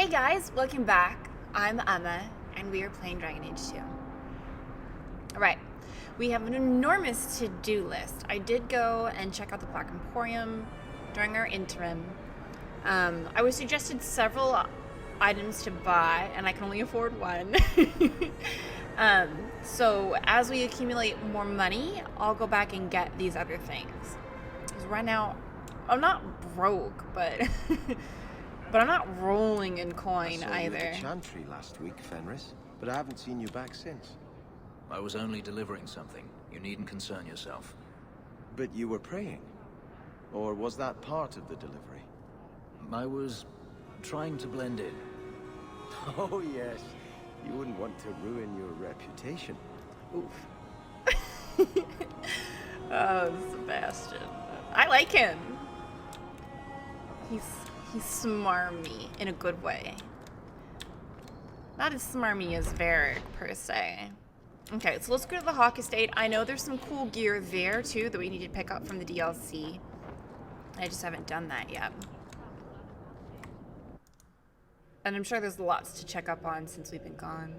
guys, welcome back. I'm Emma, and we are playing Dragon Age 2. Alright, we have an enormous to-do list. I did go and check out the Black Emporium during our interim. I was suggested several items to buy, and I can only afford one. So as we accumulate more money, I'll go back and get these other things. Because right now, I'm not broke, but... But I'm not rolling in coin either. I saw you at the Chantry last week, Fenris, but I haven't seen you back since. I was only delivering something. You needn't concern yourself. But you were praying? Or was that part of the delivery? I was trying to blend in. Oh yes, you wouldn't want to ruin your reputation. Oof. Oh, Sebastian. I like him. He's smarmy in a good way. Not as smarmy as Varric, per se. Okay, so let's go to the Hawk Estate. I know there's some cool gear there, too, that we need to pick up from the DLC. I just haven't done that yet. And I'm sure there's lots to check up on since we've been gone.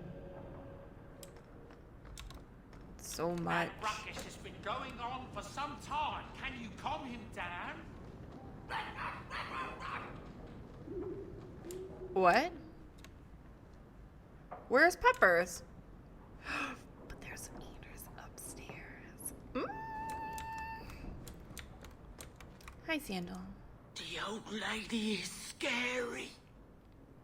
So much. That ruckus has been going on for some time. Can you calm him down? What? Where's Peppers? But there's some eaters upstairs. Mm. Hi, Sandal. The old lady is scary.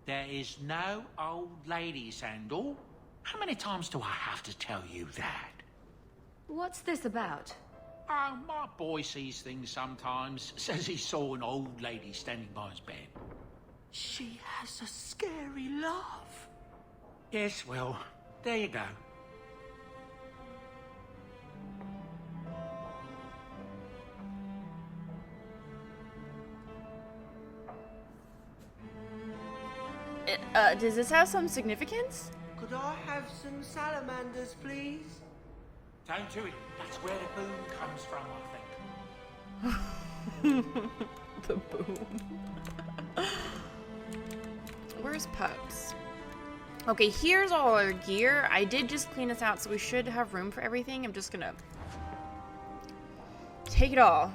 There is no old lady, Sandal. How many times do I have to tell you that? What's this about? Oh, my boy sees things sometimes. Says he saw an old lady standing by his bed. She has a scary laugh. Yes, well, there you go. Does this have some significance? Could I have some salamanders, please? Don't do it. That's where the boom comes from, I think. The boom. Where's Pups? Okay, here's all our gear. I did just clean this out, so we should have room for everything. I'm just gonna take it all.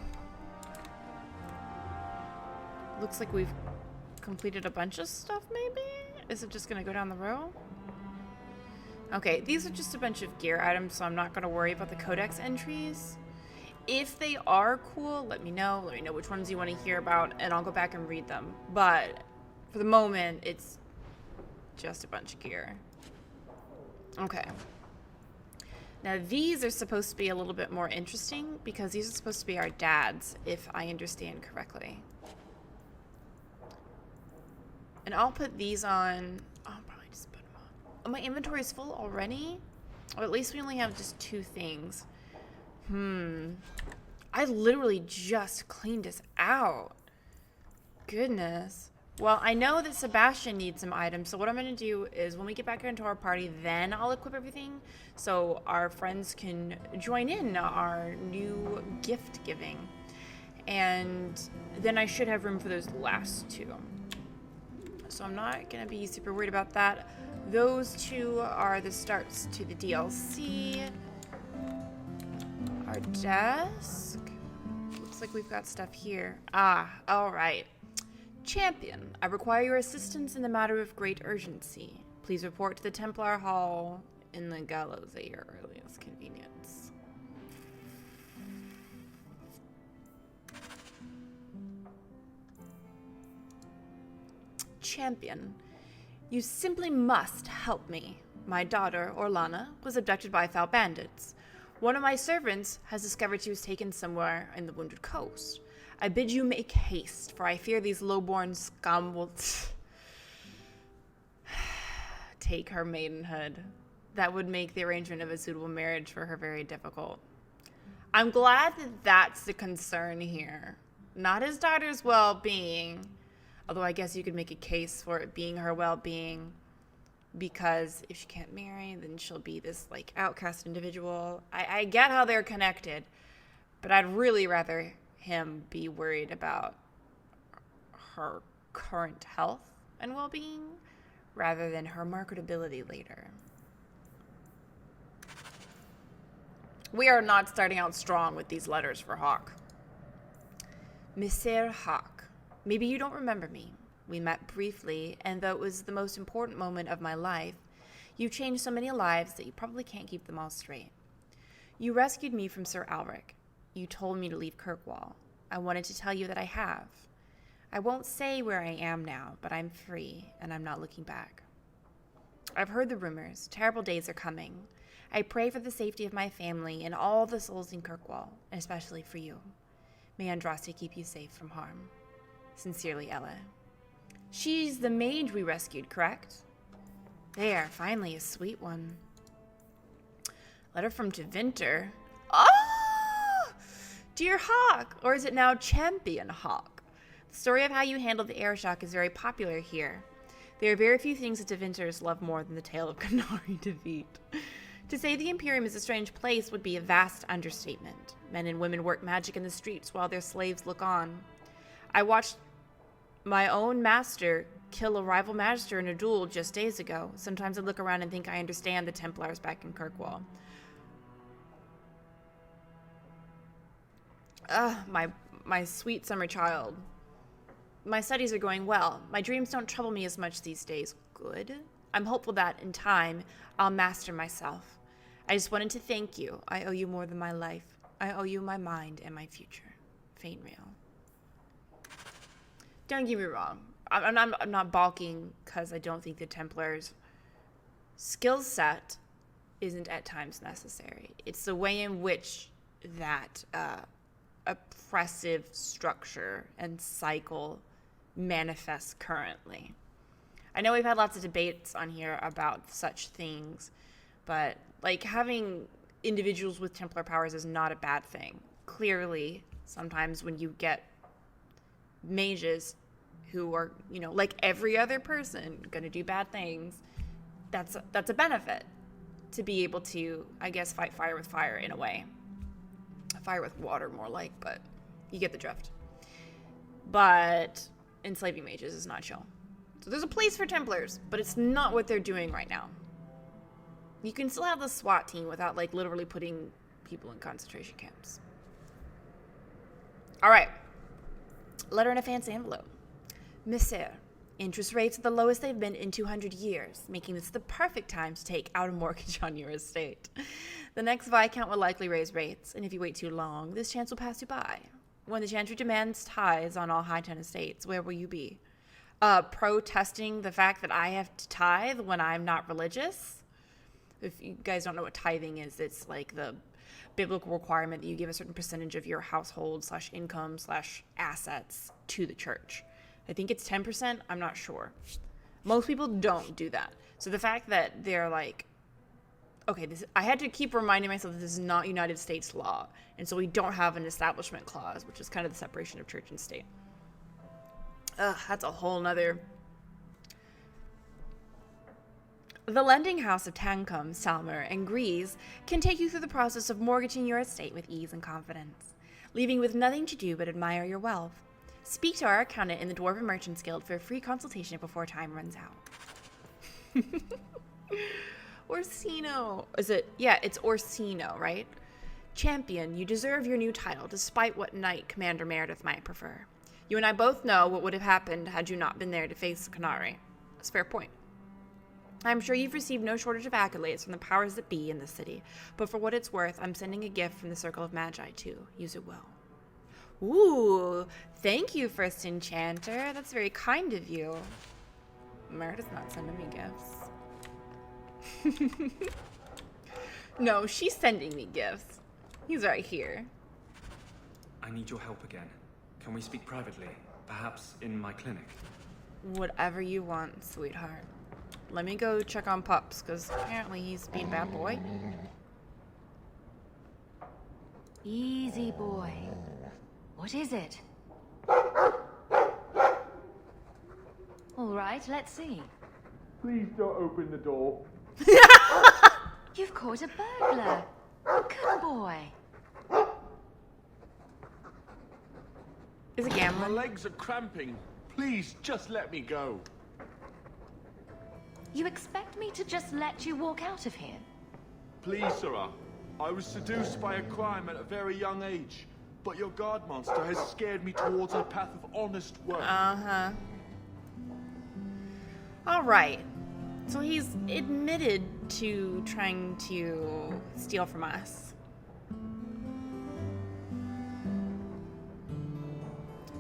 Looks like we've completed a bunch of stuff, maybe? Is it just gonna go down the row? Okay, these are just a bunch of gear items, so I'm not gonna worry about the codex entries. If they are cool, let me know. Let me know which ones you want to hear about, and I'll go back and read them. But for the moment, it's just a bunch of gear. Okay. Now these are supposed to be a little bit more interesting because these are supposed to be our dads, if I understand correctly. And I'll put these on. I'll probably just put them on. Oh, my inventory is full already? Or at least we only have just 2 things. I literally just cleaned this out. Goodness. Well, I know that Sebastian needs some items, so what I'm going to do is when we get back into our party, then I'll equip everything so our friends can join in our new gift giving. And then I should have room for those last 2. So I'm not going to be super worried about that. Those 2 are the starts to the DLC. Our desk. Looks like we've got stuff here. Ah, all right. Champion, I require your assistance in the matter of great urgency. Please report to the Templar Hall in the gallows at your earliest convenience. Champion, you simply must help me. My daughter, Orlana, was abducted by foul bandits. One of my servants has discovered she was taken somewhere in the Wounded Coast. I bid you make haste, for I fear these low-born scum will take her maidenhood. That would make the arrangement of a suitable marriage for her very difficult. I'm glad that that's the concern here. Not his daughter's well-being, although I guess you could make a case for it being her well-being. Because if she can't marry, then she'll be this, like, outcast individual. I get how they're connected, but I'd really rather him be worried about her current health and well-being, rather than her marketability later. We are not starting out strong with these letters for Hawk. Monsieur Hawk, maybe you don't remember me. We met briefly, and though it was the most important moment of my life, you've changed so many lives that you probably can't keep them all straight. You rescued me from Sir Alric. You told me to leave Kirkwall. I wanted to tell you that I have. I won't say where I am now, but I'm free, and I'm not looking back. I've heard the rumors. Terrible days are coming. I pray for the safety of my family and all the souls in Kirkwall, and especially for you. May Andraste keep you safe from harm. Sincerely, Ella. She's the mage we rescued, correct? There, finally a sweet one. Letter from Tevinter. Oh! Dear Hawk, or is it now Champion Hawk? The story of how you handled the air shock is very popular here. There are very few things that Tevinters love more than the tale of Canary defeat. To say the Imperium is a strange place would be a vast understatement. Men and women work magic in the streets while their slaves look on. I watched my own master kill a rival magister in a duel just days ago. Sometimes I look around and think I understand the Templars back in Kirkwall. My sweet summer child. My studies are going well. My dreams don't trouble me as much these days. Good. I'm hopeful that, in time, I'll master myself. I just wanted to thank you. I owe you more than my life. I owe you my mind and my future. Faint Rail. Don't get me wrong. I'm not balking because I don't think the Templars' skill set isn't at times necessary. It's the way in which that oppressive structure and cycle manifests currently. I know we've had lots of debates on here about such things, but like having individuals with Templar powers is not a bad thing. Clearly, sometimes when you get mages who are, like every other person, going to do bad things, that's a benefit to be able to, I guess, fight fire with fire in a way. Fire with water, more like, but you get the drift. But enslaving mages is not chill. So there's a place for Templars, but it's not what they're doing right now. You can still have the SWAT team without, like, literally putting people in concentration camps. All right. Letter in a fancy envelope. Monsieur, interest rates are the lowest they've been in 200 years, making this the perfect time to take out a mortgage on your estate. The next Viscount will likely raise rates, and if you wait too long, this chance will pass you by. When the Chantry demands tithes on all Hightown estates, where will you be? Protesting the fact that I have to tithe when I'm not religious? If you guys don't know what tithing is, it's like the biblical requirement that you give a certain percentage of your household / income / assets to the church. I think it's 10%. I'm not sure. Most people don't do that. So the fact that they're like, okay, I had to keep reminding myself that this is not United States law. And so we don't have an establishment clause, which is kind of the separation of church and state. That's a whole nother. The lending house of Tancombe, Salmer, and Grease can take you through the process of mortgaging your estate with ease and confidence, leaving with nothing to do but admire your wealth. Speak to our accountant in the Dwarven Merchants Guild for a free consultation before time runs out. Orsino. Is it? Yeah, it's Orsino, right? Champion, you deserve your new title, despite what knight Commander Meredith might prefer. You and I both know what would have happened had you not been there to face Canary. That's a fair point. I'm sure you've received no shortage of accolades from the powers that be in this city, but for what it's worth, I'm sending a gift from the Circle of Magi, too. Use it well. Ooh, thank you, First Enchanter. That's very kind of you. Meredith's not sending me gifts. No, she's sending me gifts. He's right here. I need your help again. Can we speak privately? Perhaps in my clinic? Whatever you want, sweetheart. Let me go check on Pups, because apparently he's being a bad boy. Easy, boy. What is it? All right, let's see. Please don't open the door. You've caught a burglar. Good boy. Is it My gambling? legs are cramping. Please, just let me go. You expect me to just let you walk out of here? Please, sirrah. I was seduced by a crime at a very young age, but your guard monster has scared me towards a path of honest work. Uh-huh. All right. So he's admitted to trying to steal from us.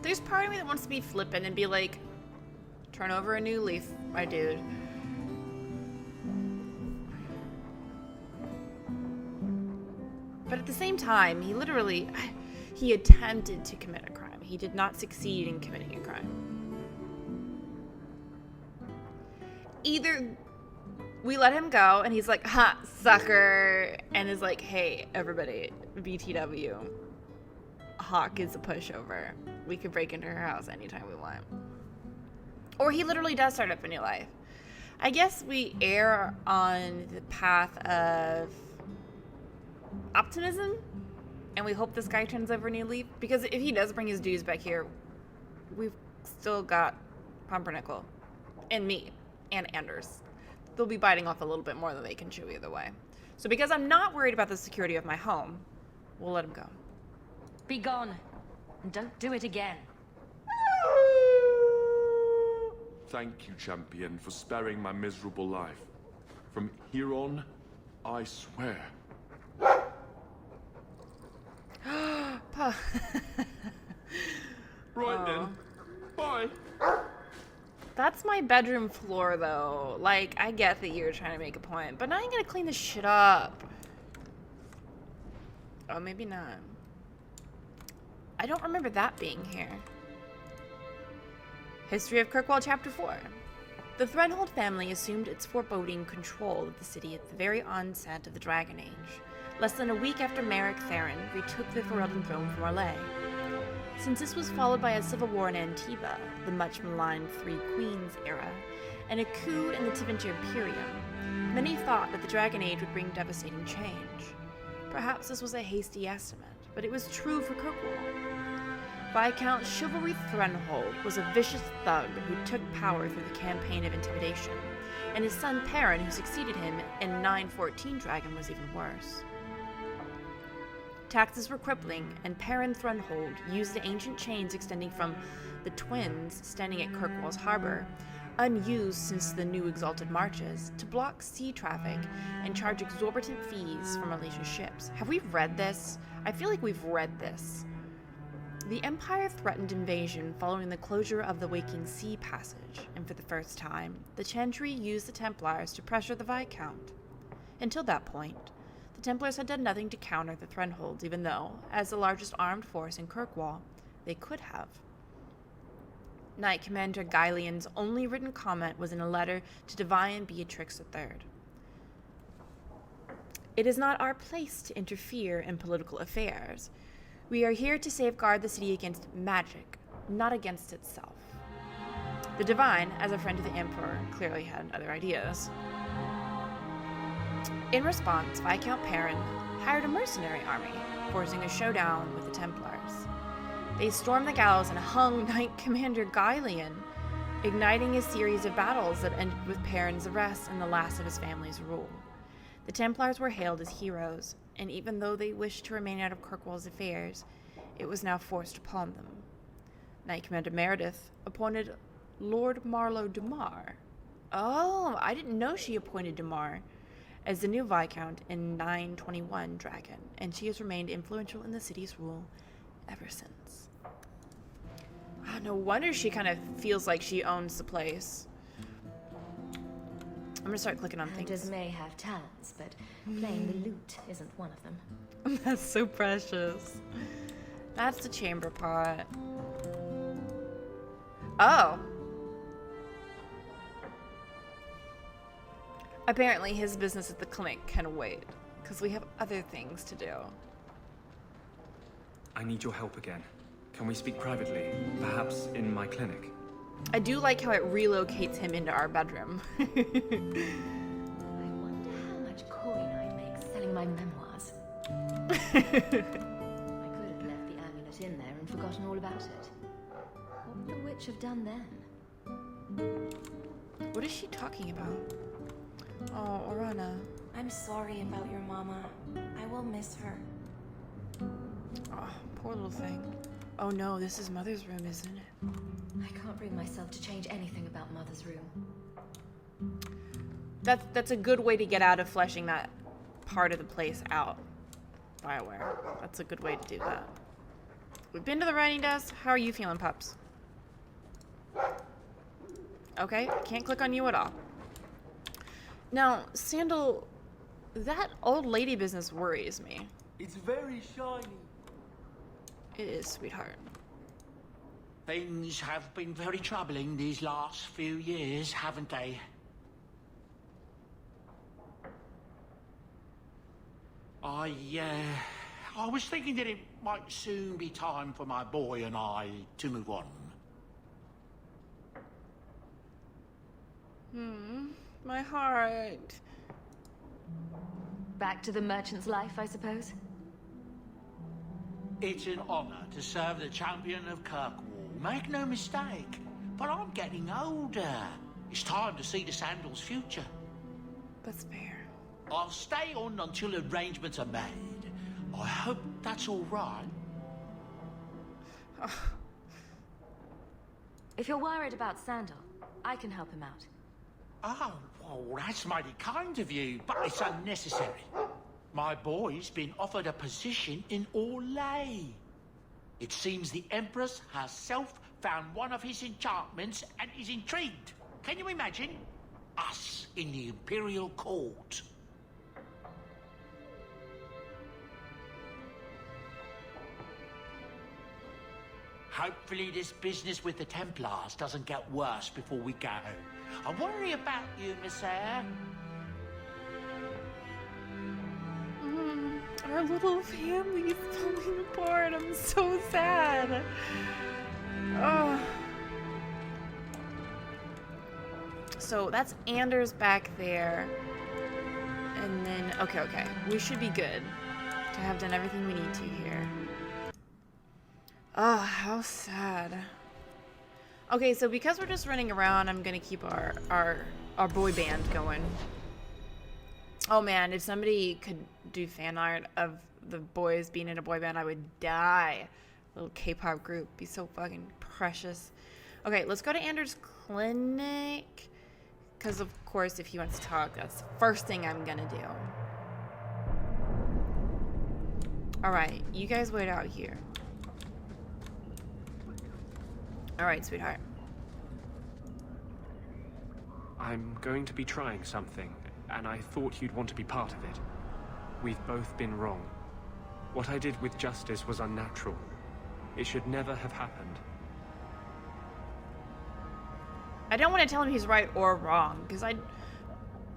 There's part of me that wants to be flippant and be like, turn over a new leaf, my dude. But at the same time, he attempted to commit a crime. He did not succeed in committing a crime. Either we let him go and he's like, ha, sucker, and is like, hey, everybody, BTW, Hawk is a pushover. We could break into her house anytime we want. Or he literally does start up a new life. I guess we err on the path of optimism, and we hope this guy turns over a new leaf, because if he does bring his dudes back here, we've still got Pumpernickel and me and Anders. They'll be biting off a little bit more than they can chew either way. So because I'm not worried about the security of my home, we'll let him go. Be gone. And don't do it again. Thank you, champion, for sparing my miserable life. From here on, I swear. Right then. Bye. That's my bedroom floor, though. Like, I get that you're trying to make a point, but now I'm gonna clean this shit up. Oh, maybe not. I don't remember that being here. History of Kirkwall, Chapter 4. The Threnhold family assumed its foreboding control of the city at the very onset of the Dragon Age, less than a week after Merrick Theron retook the Ferelden throne from Orlais. Since this was followed by a civil war in Antiva, the much-maligned Three Queens era, and a coup in the Tevinter Imperium, many thought that the Dragon Age would bring devastating change. Perhaps this was a hasty estimate, but it was true for Kirkwall. Viscount Chivalry Threnhold was a vicious thug who took power through the Campaign of Intimidation, and his son Perrin, who succeeded him in 914 Dragon, was even worse. Taxes were crippling, and Perrin Threnhold used the ancient chains extending from the Twins standing at Kirkwall's harbor, unused since the new Exalted Marches, to block sea traffic and charge exorbitant fees for malicious ships. Have we read this? I feel like we've read this. The Empire threatened invasion following the closure of the Waking Sea Passage, and for the first time, the Chantry used the Templars to pressure the Viscount. Until that point, the Templars had done nothing to counter the Threnholds, even though, as the largest armed force in Kirkwall, they could have. Knight Commander Guylian's only written comment was in a letter to Divine Beatrix III. It is not our place to interfere in political affairs. We are here to safeguard the city against magic, not against itself. The Divine, as a friend to the Emperor, clearly had other ideas. In response, Viscount Perrin hired a mercenary army, forcing a showdown with the Templars. They stormed the gallows and hung Knight Commander Guylian, igniting a series of battles that ended with Perrin's arrest and the last of his family's rule. The Templars were hailed as heroes, and even though they wished to remain out of Kirkwall's affairs, it was now forced upon them. Knight Commander Meredith appointed Lord Marlowe Dumar. Oh, I didn't know she appointed Dumar as the new Viscount in 921 Dragon, and she has remained influential in the city's rule ever since. Ah, no wonder she kind of feels like she owns the place. I'm gonna start clicking on things. Hunters may have talents, but playing the lute isn't one of them. That's so precious. That's the chamber pot. Oh. Apparently his business at the clinic can wait, because we have other things to do. I need your help again. Can we speak privately? Perhaps in my clinic? I do like how it relocates him into our bedroom. I wonder how much coin I'd make selling my memoirs. I could have left the amulet in there and forgotten all about it. What would the witch have done then? What is she talking about? Oh, Orana. I'm sorry about your mama. I will miss her. Oh, poor little thing. Oh no, this is Mother's room, isn't it? I can't bring myself to change anything about Mother's room. That's a good way to get out of fleshing that part of the place out. BioWare. That's a good way to do that. We've been to the writing desk. How are you feeling, pups? Okay, can't click on you at all. Now, Sandal, that old lady business worries me. It's very shiny. It is, sweetheart. Things have been very troubling these last few years, haven't they? I was thinking that it might soon be time for my boy and I to move on. My heart. Back to the merchant's life, I suppose? It's an honor to serve the champion of Kirkwall, make no mistake. But I'm getting older. It's time to see the Sandal's future. That's fair. I'll stay on until arrangements are made. I hope that's all right. If you're worried about Sandal, I can help him out. Oh, well, that's mighty kind of you, but it's unnecessary. My boy's been offered a position in Orlais. It seems the Empress herself found one of his enchantments and is intrigued. Can you imagine? Us in the Imperial Court. Hopefully this business with the Templars doesn't get worse before we go. I worry about you, Miss Eyre. Our little family is falling apart. I'm so sad. Oh. So that's Anders back there. And then, okay. We should be good to have done everything we need to here. Oh, how sad. Okay, so because we're just running around, I'm gonna keep our boy band going. Oh man, if somebody could do fan art of the boys being in a boy band, I would die. Little K-pop group, be so fucking precious. Okay, let's go to Anders' clinic. Because of course, if he wants to talk, that's the first thing I'm gonna do. Alright, you guys wait out here. Alright, sweetheart. I'm going to be trying something, and I thought you'd want to be part of it. We've both been wrong. What I did with Justice was unnatural. It should never have happened. I don't want to tell him he's right or wrong, because I'm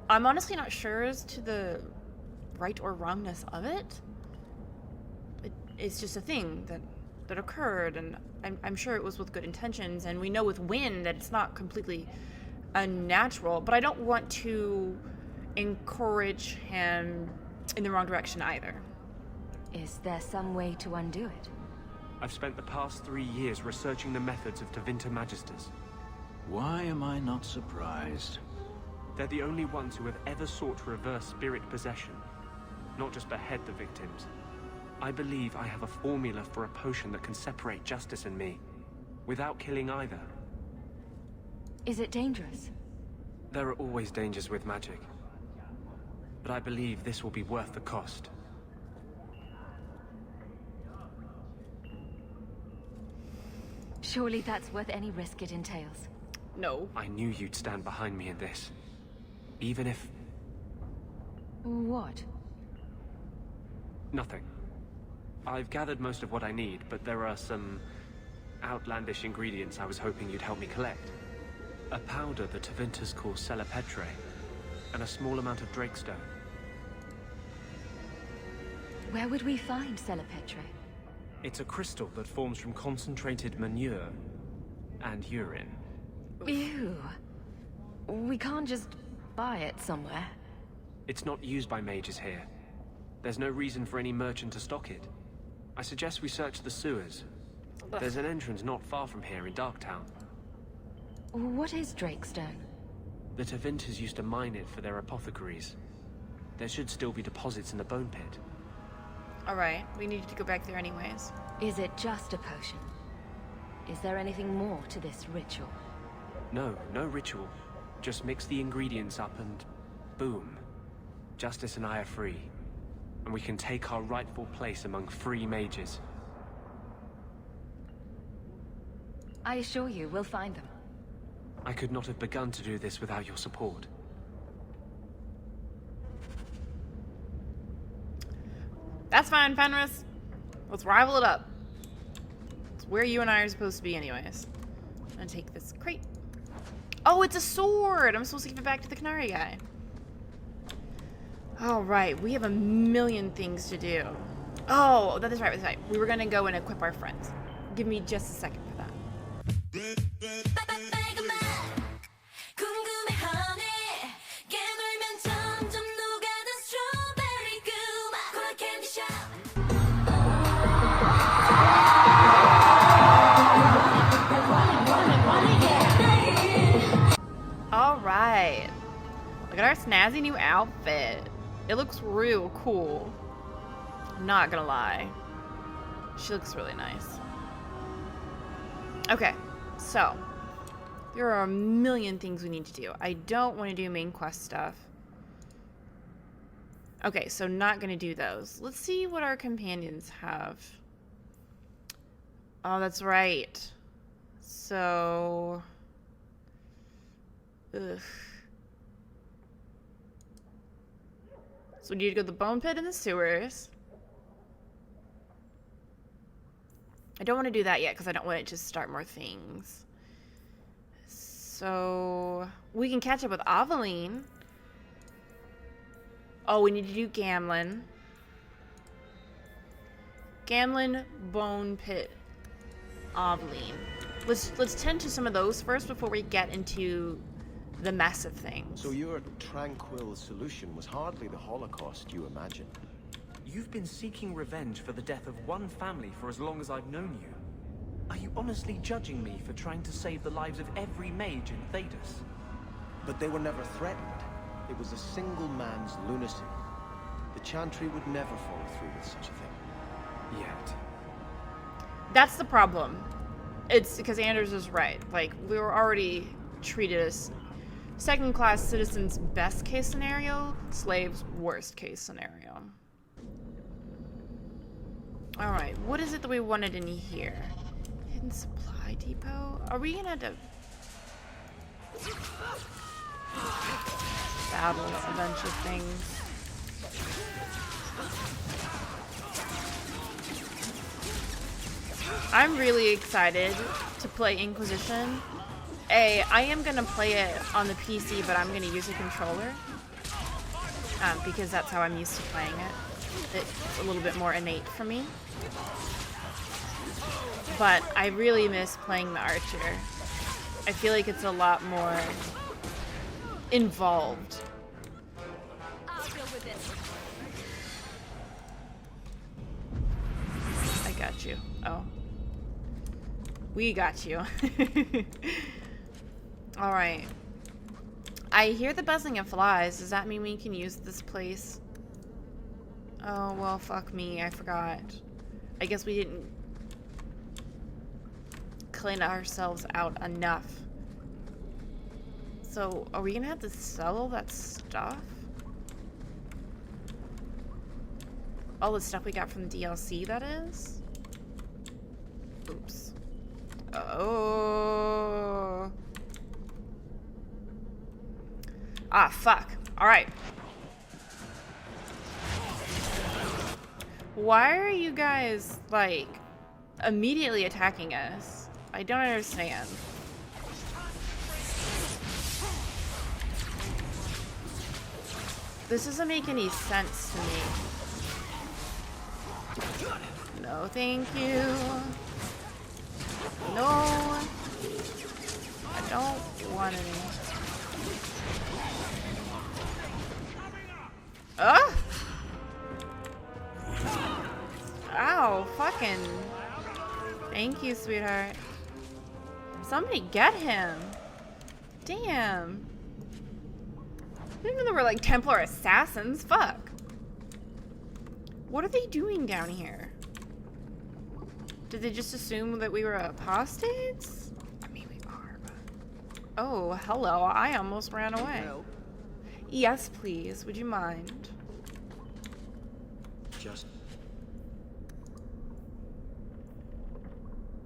honestly not sure as to the right or wrongness of it. It's just a thing that occurred, and I'm sure it was with good intentions, and we know with Wynn that it's not completely unnatural, but I don't want to encourage him in the wrong direction either. Is there some way to undo it? I've spent the past 3 years researching the methods of Tevinter Magisters. Why am I not surprised? They're the only ones who have ever sought to reverse spirit possession, not just behead the victims. I believe I have a formula for a potion that can separate Justice and me, without killing either. Is it dangerous? There are always dangers with magic, but I believe this will be worth the cost. Surely that's worth any risk it entails. No. I knew you'd stand behind me in this. Even if... What? Nothing. I've gathered most of what I need, but there are some outlandish ingredients I was hoping you'd help me collect. A powder the Tevinters call Selepetre, and a small amount of Drakestone. Where would we find Selepetre? It's a crystal that forms from concentrated manure and urine. Ew. We can't just buy it somewhere. It's not used by mages here. There's no reason for any merchant to stock it. I suggest we search the sewers. There's an entrance not far from here in Darktown. What is Drakestone? The Tevinters used to mine it for their apothecaries. There should still be deposits in the bone pit. Alright, we need to go back there anyways. Is it just a potion? Is there anything more to this ritual? No, no ritual. Just mix the ingredients up and boom. Justice and I are free. And we can take our rightful place among free mages. I assure you, we'll find them. I could not have begun to do this without your support. That's fine, Fenris. Let's rival it up. It's where you and I are supposed to be anyways. I'm gonna take this crate. Oh, it's a sword! I'm supposed to give it back to the Canary guy. Alright, we have a million things to do. Oh, that is right, that's right. We were gonna go and equip our friends. Give me just a second for that. Alright. Look at our snazzy new outfit. It looks real cool. I'm not gonna lie. She looks really nice. Okay, so there are a million things we need to do. I don't want to do main quest stuff. Okay, so not gonna do those. Let's see what our companions have. Oh, that's right. So... ugh. So we need to go to the bone pit and the sewers. I don't want to do that yet because I don't want it to start more things. So we can catch up with Aveline. Oh, we need to do Gamlin. Gamlin, Bone Pit, Aveline. Let's tend to some of those first before we get into the mess of things. So your tranquil solution was hardly the Holocaust you imagined. You've been seeking revenge for the death of one family for as long as I've known you. Are you honestly judging me for trying to save the lives of every mage in Thedas? But they were never threatened. It was a single man's lunacy. The Chantry would never follow through with such a thing. Yet. That's the problem. It's because Anders is right. Like, we were already treated as second-class citizens best case scenario, slaves worst case scenario. Alright, what is it that we wanted in here? Hidden supply depot? Are we gonna have to battle a bunch of things? I'm really excited to play Inquisition. I am gonna play it on the PC, but I'm gonna use a controller because that's how I'm used to playing it. It's a little bit more innate for me. But I really miss playing the Archer. I feel like it's a lot more involved. I'll deal with this. I got you. Oh. We got you. Alright. I hear the buzzing of flies. Does that mean we can use this place? Oh, well, fuck me. I forgot. I guess we didn't clean ourselves out enough. So, are we gonna have to sell all that stuff? All the stuff we got from the DLC, that is? Oops. Oh. Ah, fuck. Alright. Why are you guys, like, immediately attacking us? I don't understand. This doesn't make any sense to me. No, thank you. No. I don't want any. Ah! Ow, fucking. Thank you, sweetheart. Somebody get him. Damn. didn't know there were like Templar assassins. Fuck. What are they doing down here? Did they just assume that we were apostates? I mean, we are, but... Oh, hello. I almost ran away. Help. Yes, please. Would you mind? Just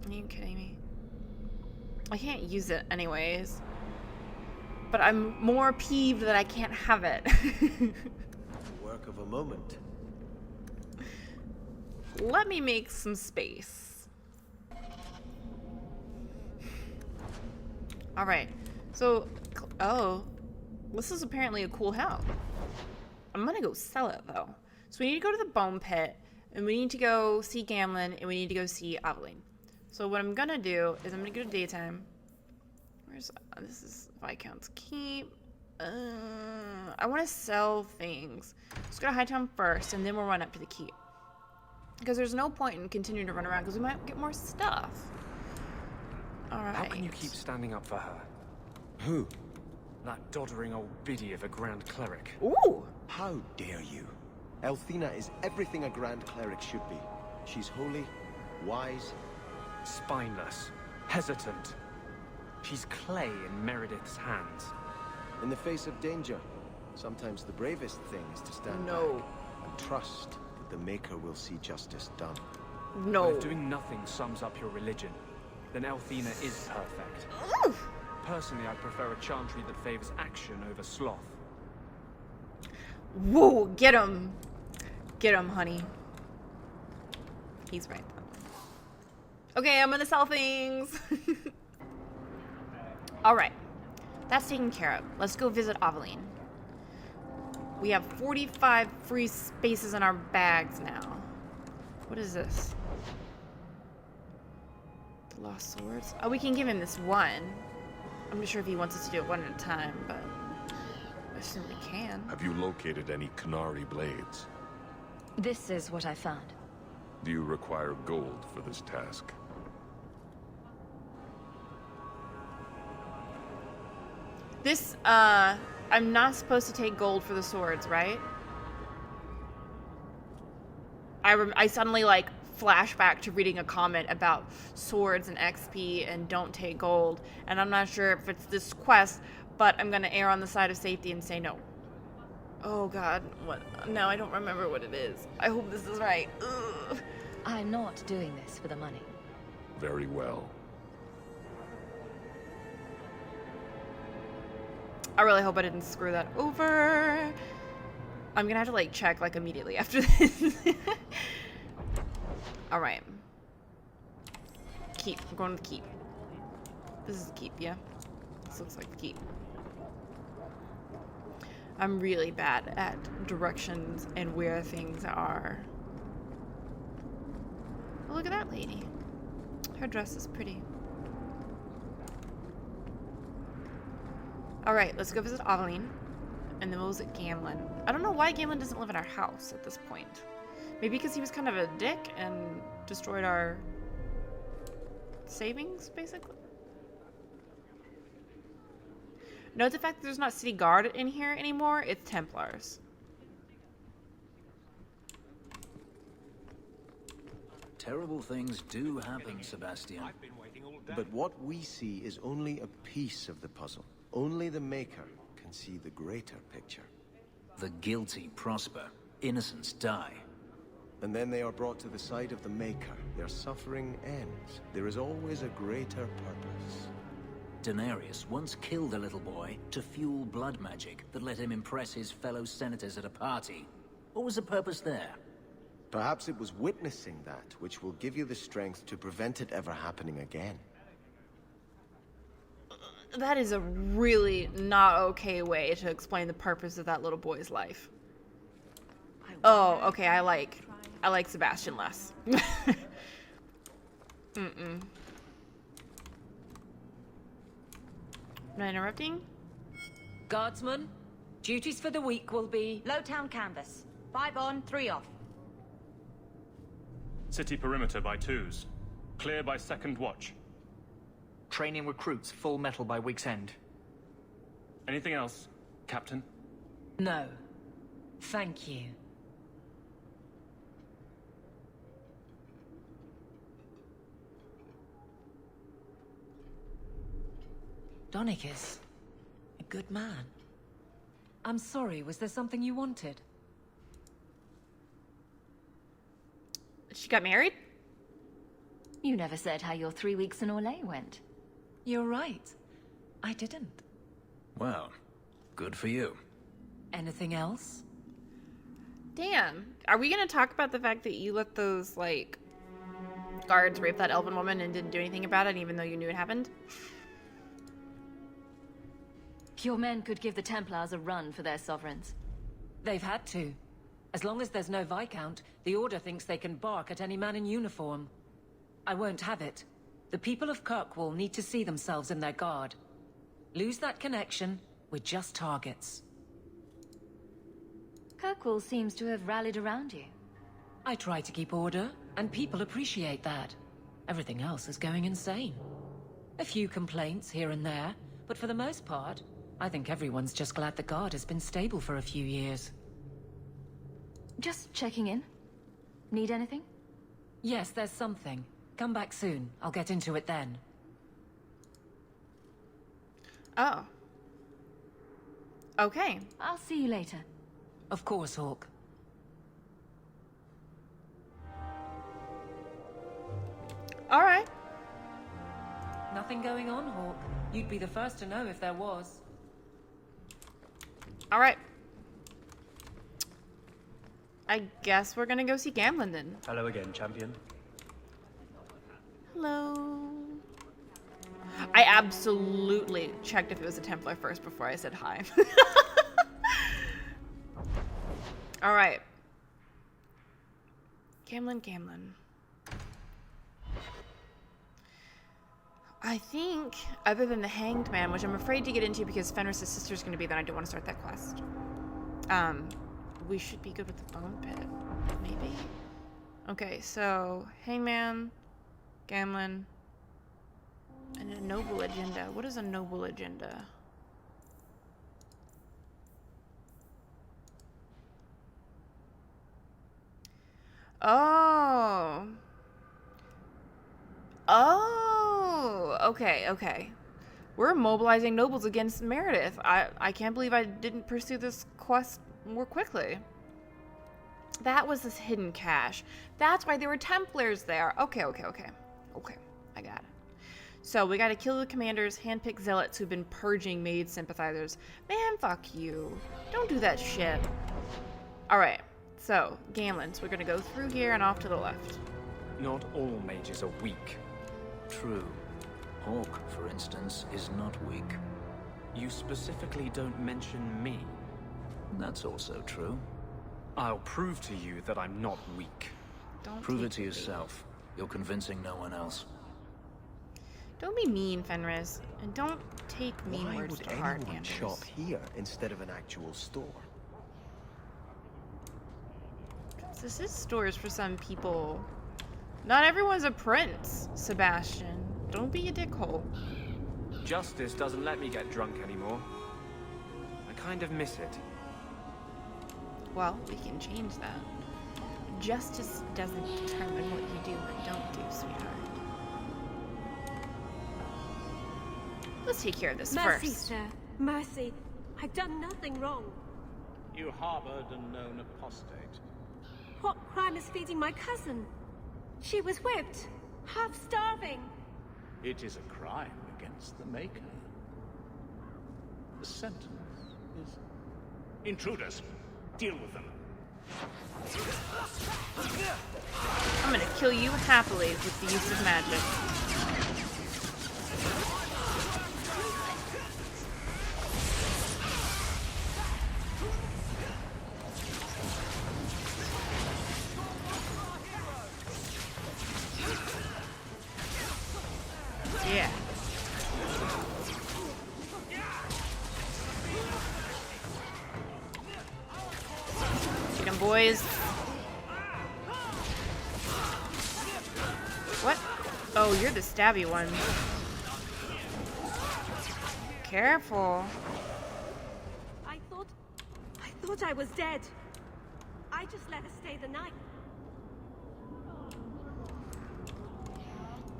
Are you kidding me? I can't use it anyways. But I'm more peeved that I can't have it. Work of a moment. Let me make some space. Alright. So, oh. This is apparently a cool house. I'm gonna go sell it, though. So we need to go to the bone pit, and we need to go see Gamlin, and we need to go see Aveline. So what I'm gonna do is I'm gonna go to daytime. Where's... this is Viscount's Keep. I want to sell things. Let's go to Hightown first, and then we'll run up to the keep. Because there's no point in continuing to run around, because we might get more stuff. Alright. How can you keep standing up for her? Who? That doddering old biddy of a Grand Cleric. Ooh! How dare you? Elthina is everything a Grand Cleric should be. She's holy, wise... Spineless. Hesitant. She's clay in Meredith's hands. In the face of danger, sometimes the bravest thing is to stand back and trust that the Maker will see justice done. No. But if doing nothing sums up your religion, then Elthina is perfect. Personally, I prefer a chantry that favors action over sloth. Whoa, get him. Get him, honey. He's right. Okay, I'm gonna sell things. Alright. That's taken care of. Let's go visit Aveline. We have 45 free spaces in our bags now. What is this? The Lost Swords? Oh, we can give him this one. I'm not sure if he wants us to do it one at a time, but I assume we can. Have you located any Canary blades? This is what I found. Do you require gold for this task? This, I'm not supposed to take gold for the swords, right? I suddenly, like, flash back to reading a comment about swords and XP and don't take gold. And I'm not sure if it's this quest, but I'm gonna err on the side of safety and say no. Oh god, what? Now I don't remember what it is. I hope this is right. Ugh. I'm not doing this for the money. Very well. I really hope I didn't screw that over. I'm gonna have to like check like immediately after this. Alright. Keep. I'm going to the keep. This is the keep, yeah? This looks like the keep. I'm really bad at directions and where things are. Oh, look at that lady. Her dress is pretty. Alright, let's go visit Aveline. And then we'll visit Gamlin. I don't know why Gamlin doesn't live in our house at this point. Maybe because he was kind of a dick and destroyed our savings, basically. Note the fact that there's not city guard in here anymore. It's Templars. terrible things do happen, Sebastian. But what we see is only a piece of the puzzle. Only the Maker can see the greater picture. The guilty prosper. Innocents die. And then they are brought to the side of the Maker. Their suffering ends. There is always a greater purpose. Daenerys once killed a little boy to fuel blood magic that let him impress his fellow senators at a party. What was the purpose there? Perhaps it was witnessing that which will give you the strength to prevent it ever happening again. That is a really not okay way to explain the purpose of that little boy's life. Oh, okay, I like Sebastian less. Am I interrupting? Guardsman, duties for the week will be Lowtown canvas. 5 on, 3 off. City perimeter by 2s. Clear by 2nd watch. Training recruits full metal by week's end. Anything else, Captain? No. Thank you. Donicus. A good man. I'm sorry, was there something you wanted? She got married? You never said how your 3 weeks in Orlais went. You're right. I didn't. Well, good for you. Anything else? Damn. Are we gonna talk about the fact that you let those, like, guards rape that elven woman and didn't do anything about it, even though you knew it happened? Your men could give the Templars a run for their sovereigns. They've had to. As long as there's no Viscount, the Order thinks they can bark at any man in uniform. I won't have it. The people of Kirkwall need to see themselves in their guard. Lose that connection, we're just targets. Kirkwall seems to have rallied around you. I try to keep order, and people appreciate that. Everything else is going insane. A few complaints here and there, but for the most part, I think everyone's just glad the guard has been stable for a few years. Just checking in. Need anything? Yes, there's something. Come back soon. I'll get into it then. Oh. Okay. I'll see you later. Of course, Hawk. All right. Nothing going on, Hawk. You'd be the first to know if there was. All right. I guess we're gonna go see Gamlin then. Hello again, champion. Hello. I absolutely checked if it was a Templar first before I said hi. All right. Gamlin. I think, other than the Hanged Man, which I'm afraid to get into because Fenris's sister's going to be there, I don't want to start that quest. We should be good with the Bone Pit, maybe? Okay, so Hangman, Gamlin, and a noble agenda. What is a noble agenda? Oh. Okay. We're mobilizing nobles against Meredith. I can't believe I didn't pursue this quest more quickly. That was this hidden cache. That's why there were Templars there. Okay. I got it. So we gotta kill the commanders, handpick zealots who've been purging Maid sympathizers. Man, fuck you. Don't do that shit. Alright, so, Gamlins. We're gonna go through here and off to the left. Not all mages are weak. True. Hawk, for instance, is not weak. You specifically don't mention me. That's also true. I'll prove to you that I'm not weak. Don't prove it to yourself. You're convincing no one else. Don't be mean, Fenris. And don't take mean words to heart, Why would Anders. anyone shop here instead of an actual store? This is stores for some people. Not everyone's a prince, Sebastian. Don't be a dickhole. Justice doesn't let me get drunk anymore. I kind of miss it. Well, we can change that. Justice doesn't determine what you do and don't do, sweetheart. Let's take care of this Mercy, first. sir. Mercy. I've done nothing wrong. You harbored a known apostate. What crime is feeding my cousin? She was whipped, half starving. It is a crime against the Maker. The sentence is... Intruders, deal with them. I'm gonna kill you happily with the use of magic. Yeah. Get 'em, boys. What? Oh, you're the stabby one. I Careful. thought I was dead. I just let her stay the night.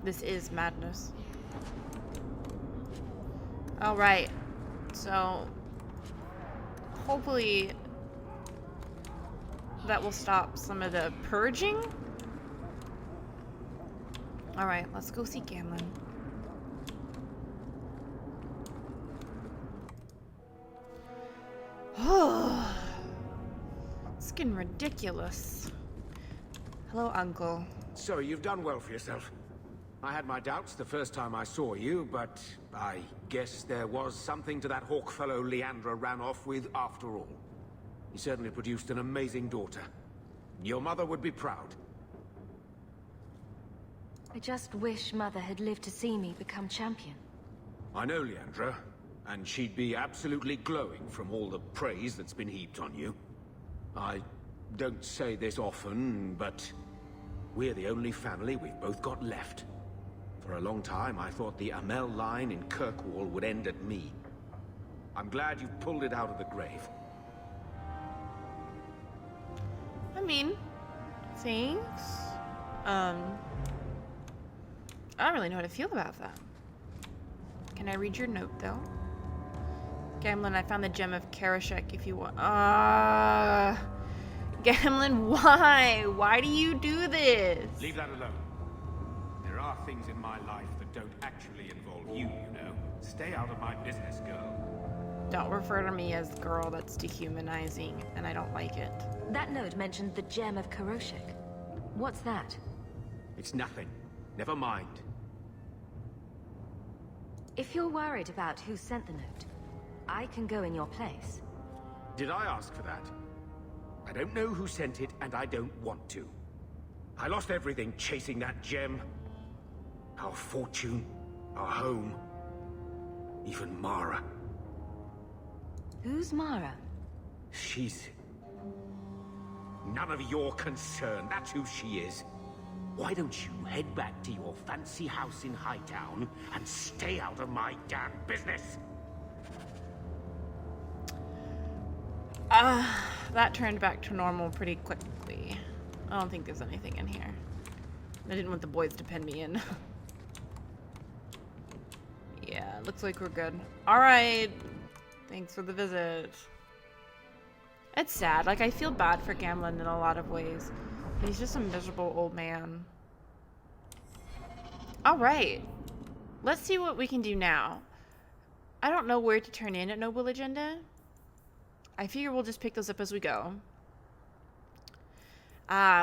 This is madness. Alright. So, hopefully that will stop some of the purging. Alright, let's go see Gamlen. Oh, it's getting ridiculous. Hello, Uncle. So, you've done well for yourself. I had my doubts the first time I saw you, but I guess there was something to that hawk fellow Leandra ran off with after all. He certainly produced an amazing daughter. Your mother would be proud. I just wish Mother had lived to see me become champion. I know Leandra, and she'd be absolutely glowing from all the praise that's been heaped on you. I don't say this often, but we're the only family we've both got left. For a long time, I thought the Amel line in Kirkwall would end at me. I'm glad you pulled it out of the grave. I mean, thanks. I don't really know how to feel about that. Can I read your note, though? Gamlen, I found the gem of Karashek if you want. Gamlen, why? Why do you do this? Leave that alone. There are things in my life that don't actually involve you, you know. Stay out of my business, girl. Don't refer to me as girl. That's dehumanizing, and I don't like it. That note mentioned the gem of Karoshek. What's that? It's nothing. Never mind. If you're worried about who sent the note, I can go in your place. Did I ask for that? I don't know who sent it, and I don't want to. I lost everything chasing that gem. Our fortune, our home, even Mara. Who's Mara? She's none of your concern. That's who she is. Why don't you head back to your fancy house in Hightown and stay out of my damn business? That turned back to normal pretty quickly. I don't think there's anything in here. I didn't want the boys to pen me in. Yeah, looks like we're good. Alright. Thanks for the visit. It's sad. Like, I feel bad for Gamlen in a lot of ways. He's just a miserable old man. Alright. Let's see what we can do now. I don't know where to turn in at Noble Agenda. I figure we'll just pick those up as we go.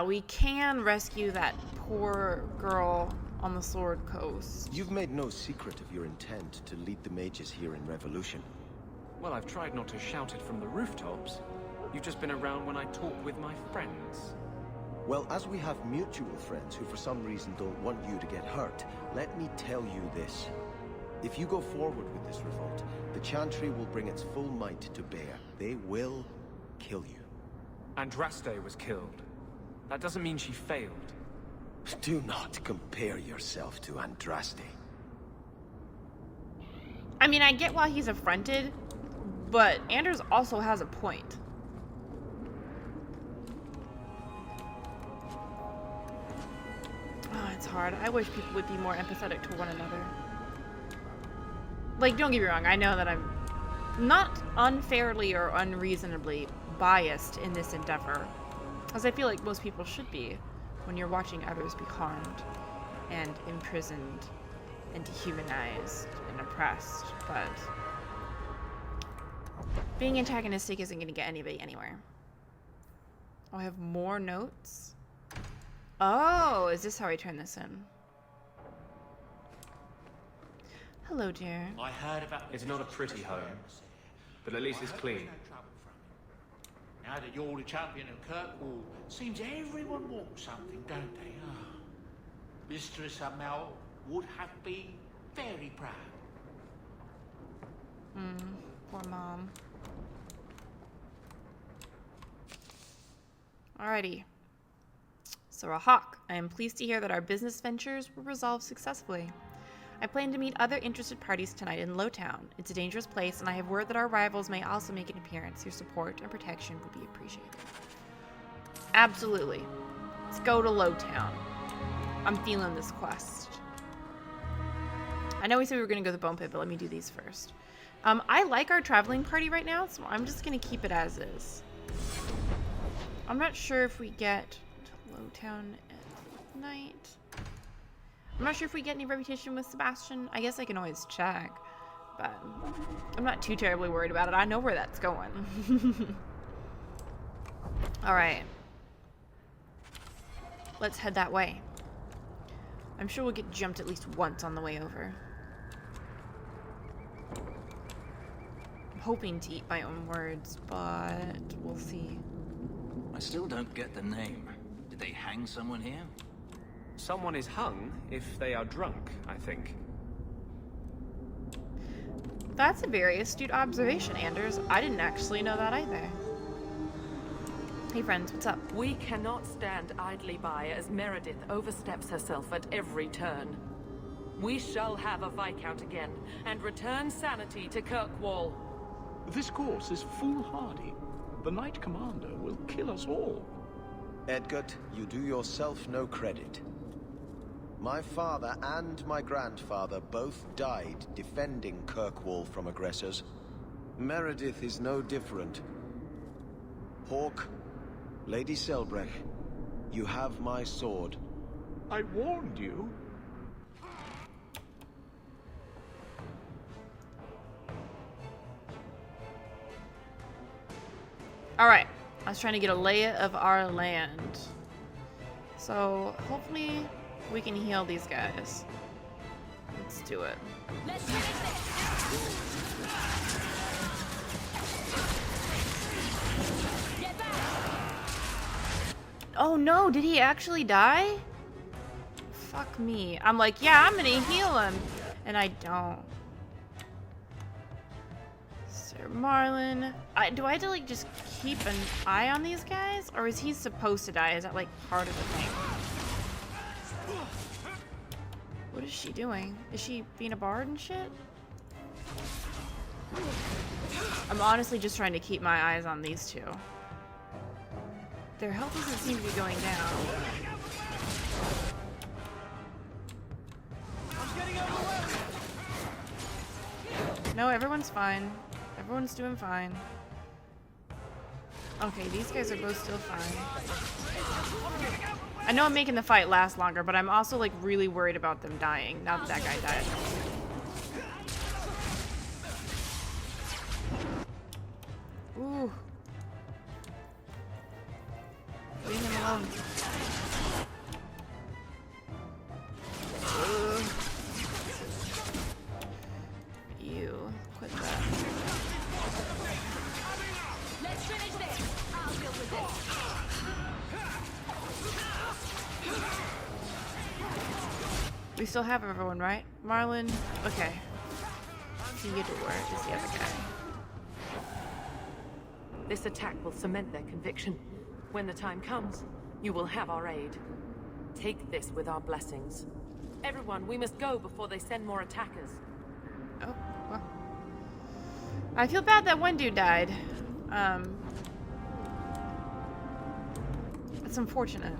We can rescue that poor girl on the Sword Coast. You've made no secret of your intent to lead the mages here in Revolution. Well, I've tried not to shout it from the rooftops. You've just been around when I talk with my friends. Well, as we have mutual friends who for some reason don't want you to get hurt, let me tell you this. If you go forward with this revolt, the Chantry will bring its full might to bear. They will kill you. Andraste was killed. That doesn't mean she failed. Do not compare yourself to Andraste. I mean, I get why he's affronted, but Anders also has a point. Oh, it's hard. I wish people would be more empathetic to one another. Like, don't get me wrong, I know that I'm not unfairly or unreasonably biased in this endeavor, as I feel like most people should be when you're watching others be harmed and imprisoned and dehumanized and oppressed, but being antagonistic isn't going to get anybody anywhere. Oh, I have more notes? Oh, is this how I turn this in? Hello, dear. I heard about. It's not a pretty home, but at least it's clean. Now that you're the champion of Kirkwall, seems everyone wants something, don't they? Oh. Mistress Amel would have been very proud. Poor mom. Alrighty. So, Hawk, I am pleased to hear that our business ventures were resolved successfully. I plan to meet other interested parties tonight in Lowtown. It's a dangerous place, and I have word that our rivals may also make an appearance. Your support and protection would be appreciated. Absolutely. Let's go to Lowtown. I'm feeling this quest. I know we said we were going to go to the Bone Pit, but let me do these first. I like our traveling party right now, so I'm just going to keep it as is. I'm not sure if we get to Lowtown at night. I'm not sure if we get any reputation with Sebastian. I guess I can always check, but I'm not too terribly worried about it. I know where that's going. All right. Let's head that way. I'm sure we'll get jumped at least once on the way over. I'm hoping to eat my own words, but we'll see. I still don't get the name. Did they hang someone here? Someone is hung if they are drunk, I think. That's a very astute observation, Anders. I didn't actually know that either. Hey friends, what's up? We cannot stand idly by as Meredith oversteps herself at every turn. We shall have a Viscount again, and return sanity to Kirkwall. This course is foolhardy. The Knight Commander will kill us all. Edgard, you do yourself no credit. My father and my grandfather both died defending Kirkwall from aggressors. Meredith is no different. Hawk, Lady Selbrecht, you have my sword. I warned you. Alright, I was trying to get a lay of our land. So, hopefully we can heal these guys. Let's do it. Oh no, did he actually die? Fuck me. I'm like, yeah, I'm gonna heal him. And I don't. Sir Marlin. Do I have to like just keep an eye on these guys? Or is he supposed to die? Is that like part of the thing? What is she doing? Is she being a bard and shit? I'm honestly just trying to keep my eyes on these two. Their health doesn't seem to be going down. No, everyone's fine. Everyone's doing fine. Okay, these guys are both still fine. I know I'm making the fight last longer, but I'm also like really worried about them dying now that that guy died. Ooh. Leave him alone. You quit that. Let's finish this. I'll deal with this. We still have everyone, right? Marlin? Okay. Theodore is the other guy. This attack will cement their conviction. When the time comes, you will have our aid. Take this with our blessings. Everyone, we must go before they send more attackers. Oh, well. I feel bad that one dude died. It's unfortunate.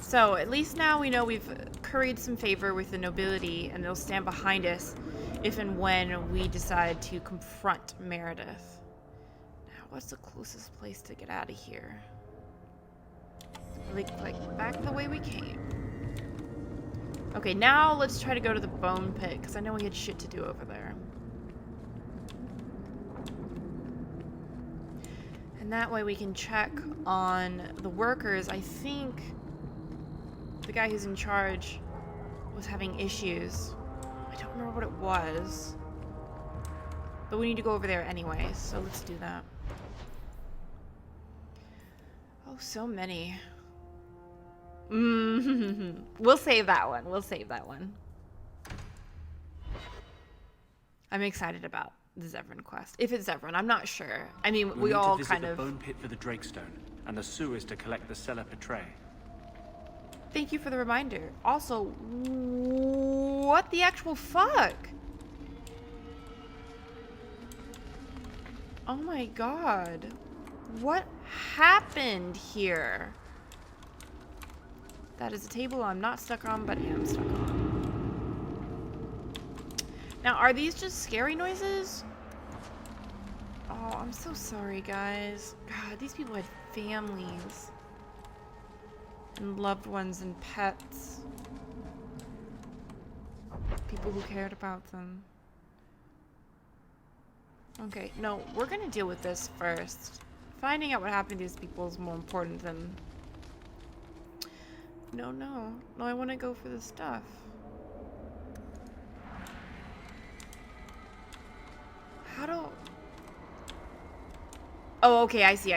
So, at least now we know we've curried some favor with the nobility, and they'll stand behind us if and when we decide to confront Meredith. Now, what's the closest place to get out of here? Like back the way we came. Okay, now let's try to go to the Bone Pit, because I know we had shit to do over there. And that way we can check on the workers. I think the guy who's in charge was having issues. I don't remember what it was. But we need to go over there anyway, so let's do that. Oh, so many. We'll save that one. We'll save that one. I'm excited about the Zevran quest. If it's Zevran, I'm not sure. I mean, we all kind of... the Bone Pit for the Drakestone, and the sewers to collect the Cellar Petray. Thank you for the reminder. Also, what the actual fuck? Oh my god. What happened here? That is a table I'm not stuck on, but am stuck on. Now, are these just scary noises? Oh, I'm so sorry, guys. God, these people had families. And loved ones and pets. People who cared about them. Okay, no, we're gonna deal with this first. Finding out what happened to these people is more important than... No, I want to go for the stuff. How do... Oh, okay, I see.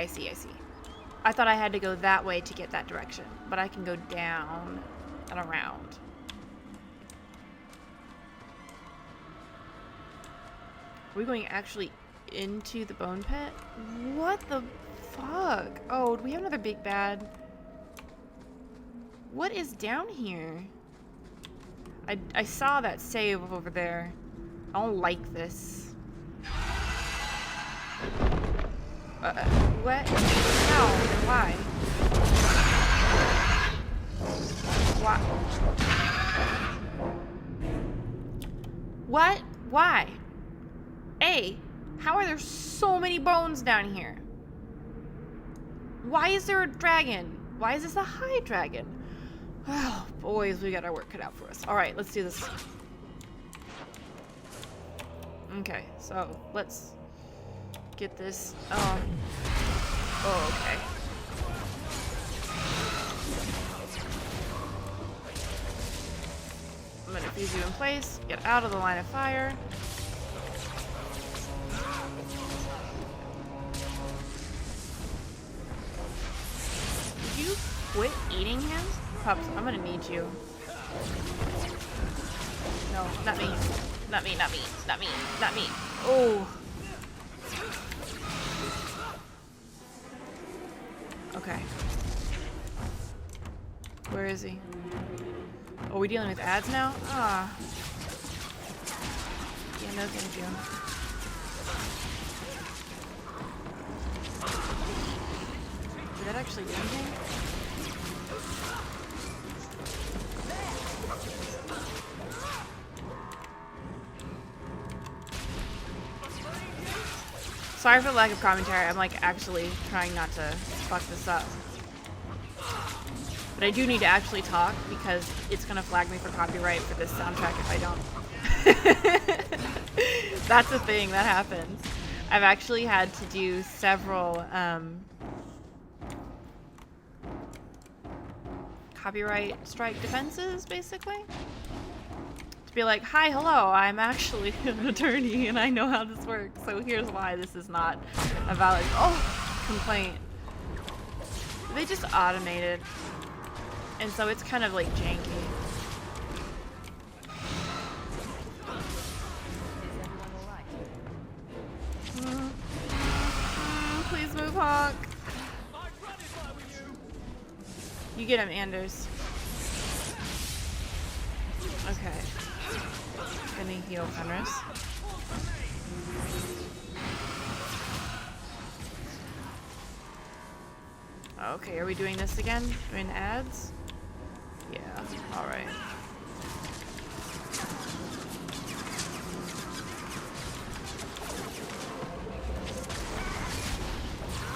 I thought I had to go that way to get that direction, but I can go down and around. Are we going actually into the bone pit? What the fuck? Oh, do we have another big bad? What is down here? I saw that save over there. I don't like this. What? How and why? Why? What? Why? A, how are there so many bones down here? Why is there a dragon? Why is this a high dragon? Oh, boys, we got our work cut out for us. All right, let's do this. Okay, so let's get this. Oh, okay. I'm gonna fuse you in place. Get out of the line of fire. Did you quit eating him? Pups, I'm gonna need you. No, not me. Not me, not me, not me, not me. Oh. Okay. Where is he? Oh, we dealing with ads now? Ah. Yeah, no thank you. Did that actually do anything? Sorry for the lack of commentary. I'm like actually trying not to fuck this up. But I do need to actually talk because it's gonna flag me for copyright for this soundtrack if I don't. That's a thing that happens. I've actually had to do several copyright strike defenses, basically. To be like, hi, hello, I'm actually an attorney and I know how this works, so here's why this is not a valid complaint. They just automated. And so it's kind of like janky. Please move, Hawk. You get him, Anders. Okay. Gonna heal Fenris. Okay, are we doing this again? Doing the ads? Yeah, alright.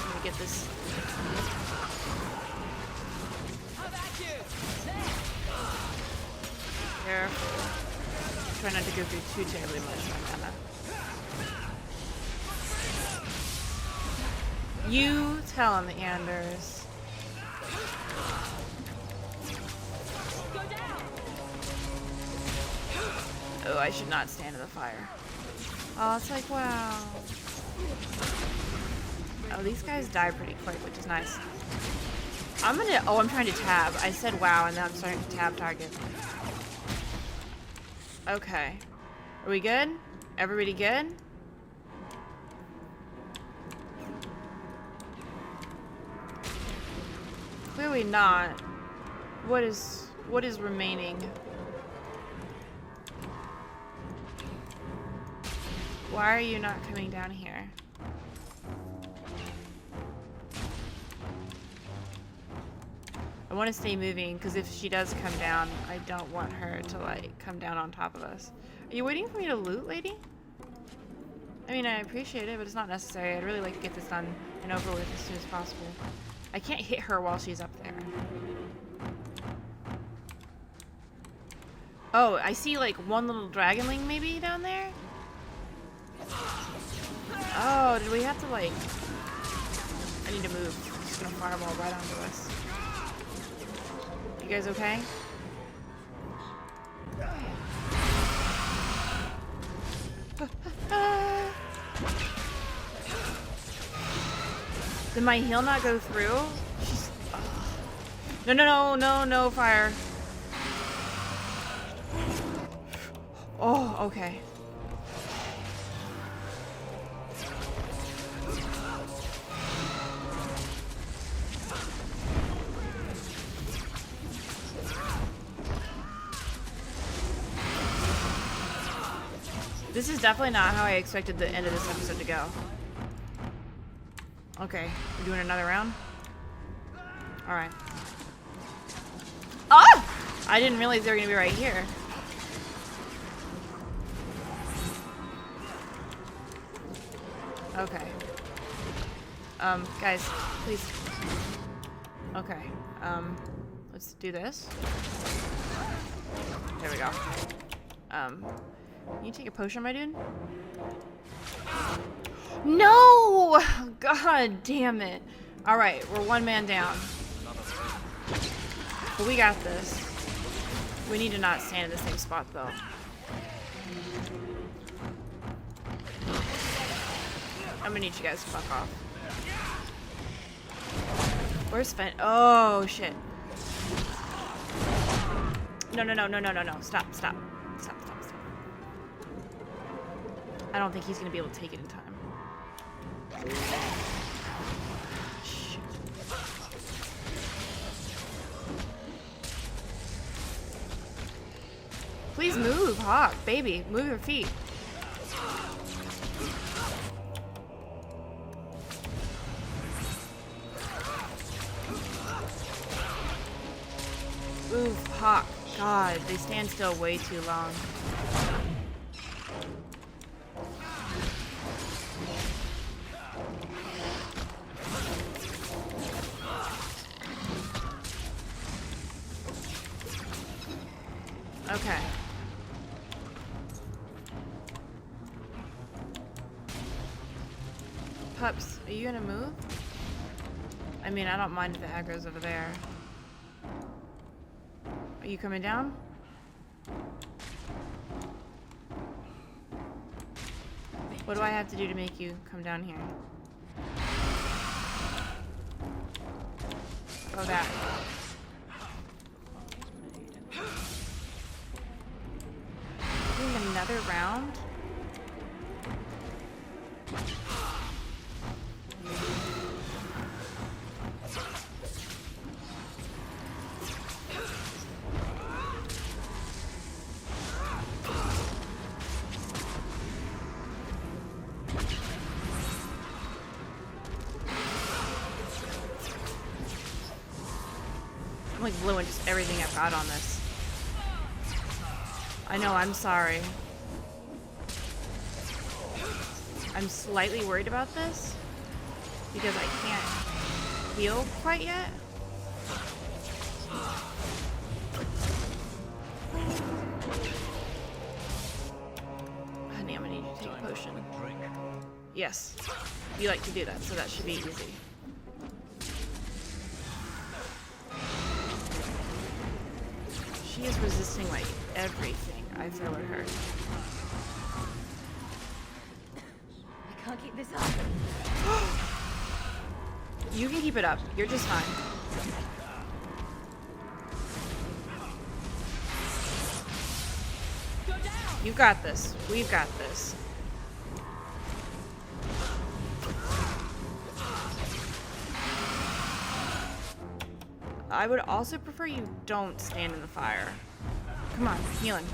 Let me get this. Careful. Try not to go through too terribly much on mana. You tell him, Anders. Oh, I should not stand in the fire. Oh, it's like, wow. Oh, these guys die pretty quick, which is nice. I'm trying to tab. I said wow, and now I'm starting to tab target. Okay. Are we good? Everybody good? Clearly not. What is remaining? Why are you not coming down here? I want to stay moving because if she does come down, I don't want her to like come down on top of us. Are you waiting for me to loot, lady? I mean, I appreciate it, but it's not necessary. I'd really like to get this done and over with as soon as possible. I can't hit her while she's up there. Oh, I see like one little dragonling maybe down there? Oh, did we have to like... I need to move. I'm just gonna fireball right onto us. You guys okay? Did my heal not go through? She's... No, fire. Oh, okay. This is definitely not how I expected the end of this episode to go. Okay, we're doing another round? Alright. Ah! I didn't realize they were gonna be right here. Okay. Guys, please. Okay. Let's do this. There we go. You take a potion, my dude? No! God damn it. Alright, we're one man down. But we got this. We need to not stand in the same spot, though. I'm gonna need you guys to fuck off. Where's Fen? Oh, shit. No. Stop. I don't think he's gonna be able to take it in time. Shit. Please move, Hawk, baby. Move your feet. Oof, Hawk. God, they stand still way too long. Okay. Pups, are you gonna move? I mean, I don't mind if the aggro's over there. Are you coming down? What do I have to do to make you come down here? Oh, that. Doing another round? I'm like blowing just everything I've got on this. I know, I'm sorry. I'm slightly worried about this because I can't heal quite yet. Honey, I'm gonna need you to take a potion. Yes, you like to do that, so that should be easy. She is resisting like everything I throw at her. I can't keep this up. You can keep it up. You're just fine. You got this. We've got this. I would also prefer you don't stand in the fire. Come on, healing.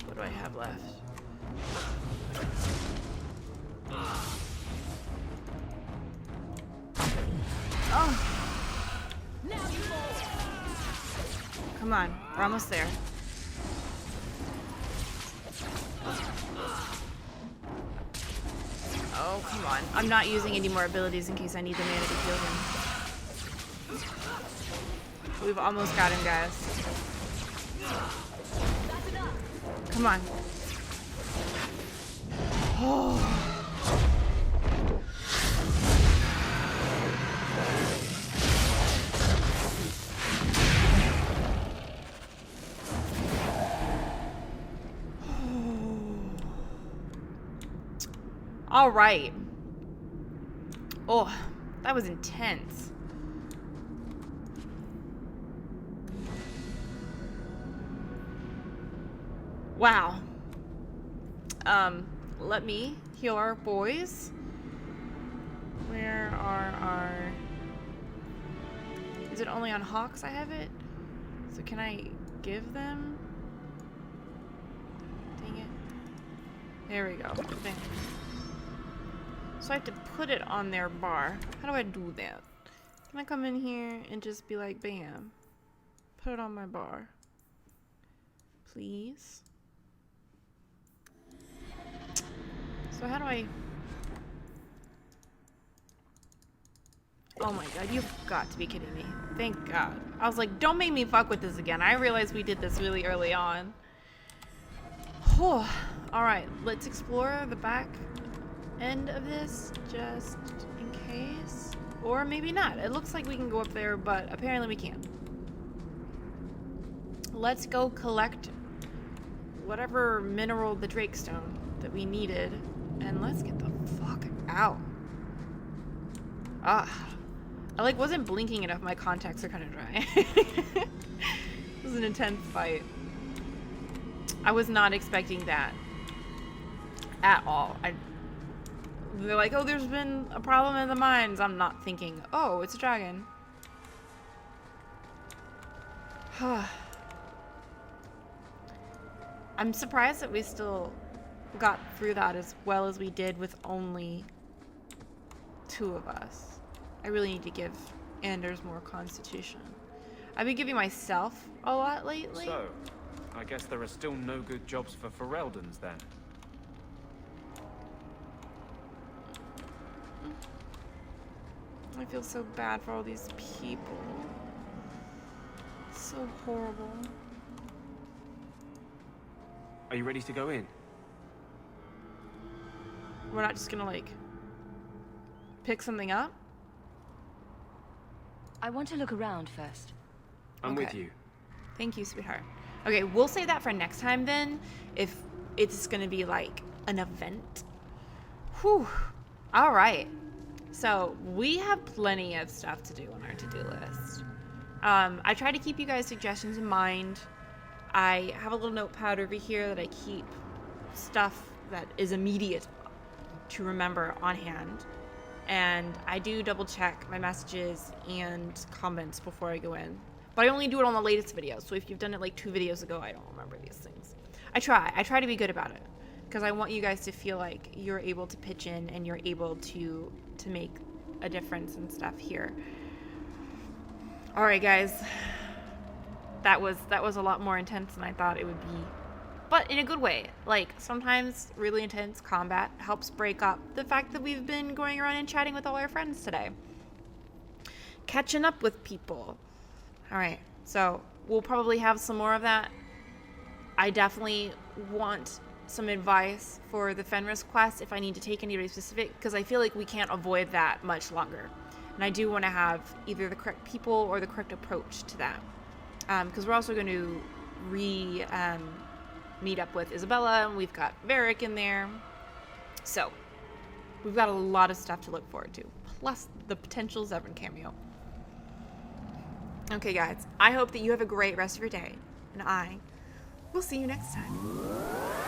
What do I have left? Oh! Come on, we're almost there. Oh, come on. I'm not using any more abilities in case I need the mana to heal him. We've almost got him, guys. Come on. Oh. All right. Oh, that was intense. Wow. Let me heal our boys. Where are our... Is it only on Hawks I have it? So can I give them? Dang it. There we go. Dang. So I have to put it on their bar. How do I do that? Can I come in here and just be like, bam. Put it on my bar. Please. So how do I... Oh my god, you've got to be kidding me. Thank god. I was like, don't make me fuck with this again. I realized we did this really early on. Alright, let's explore the back end of this, just in case. Or maybe not. It looks like we can go up there, but apparently we can't. Let's go collect whatever mineral, the Drakestone, that we needed. And let's get the fuck out. Ah. I like wasn't blinking enough. My contacts are kind of dry. It was an intense fight. I was not expecting that at all. They're like, oh, there's been a problem in the mines. I'm not thinking, oh, it's a dragon. I'm surprised that we still got through that as well as we did with only 2 of us. I really need to give Anders more constitution. I've been giving myself a lot lately. So, I guess there are still no good jobs for Fereldans then. I feel so bad for all these people. It's so horrible. Are you ready to go in? We're not just gonna, like, pick something up? I want to look around first. I'm with you. Thank you, sweetheart. Okay, we'll save that for next time then, if it's gonna be like an event. Whew. All right. So we have plenty of stuff to do on our to-do list. I try to keep you guys' suggestions in mind. I have a little notepad over here that I keep stuff that is immediate to remember on hand. And I do double check my messages and comments before I go in. But I only do it on the latest videos. So if you've done it like 2 videos ago, I don't remember these things. I try to be good about it. Because I want you guys to feel like you're able to pitch in and you're able to make a difference and stuff here. Alright guys. That was a lot more intense than I thought it would be. But in a good way. Like, sometimes really intense combat helps break up the fact that we've been going around and chatting with all our friends today. Catching up with people. Alright, so we'll probably have some more of that. I definitely want some advice for the Fenris quest if I need to take anybody specific, because I feel like we can't avoid that much longer. And I do want to have either the correct people or the correct approach to that. Because we're also going to meet up with Isabella, and we've got Varric in there. So, we've got a lot of stuff to look forward to. Plus, the potential Zevran cameo. Okay, guys. I hope that you have a great rest of your day. And I We'll see you next time.